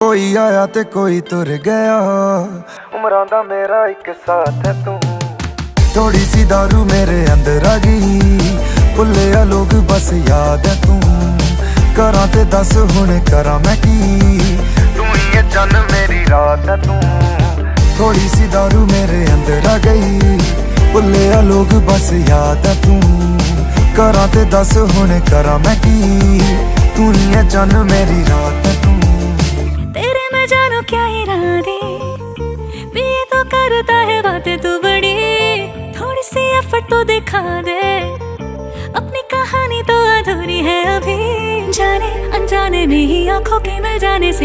कोई आया ते कोई तुर गया, उमरां दा मेरा एक साथ है तू। थोड़ी सी दारू मेरे अंदर आ गई, भुल्ले लोग बस याद है तू। करा ते दस हुण करा मैं की, तू ही है चन मेरी रात है तू। थोड़ी सी दारू मेरे अंदर आ गई, भुल्ले लोग बस याद है तू। करा ते दस हुण करा मैं की, तू ही है चन मेरी रात है तू। जानो क्या इरादे भी ये तो करता है बातें तू बड़ी, थोड़ी सी एफर्ट तो दिखा दे, अपनी कहानी तो अधूरी है अभी। जाने अनजाने में ही आंखों के मिल जाने से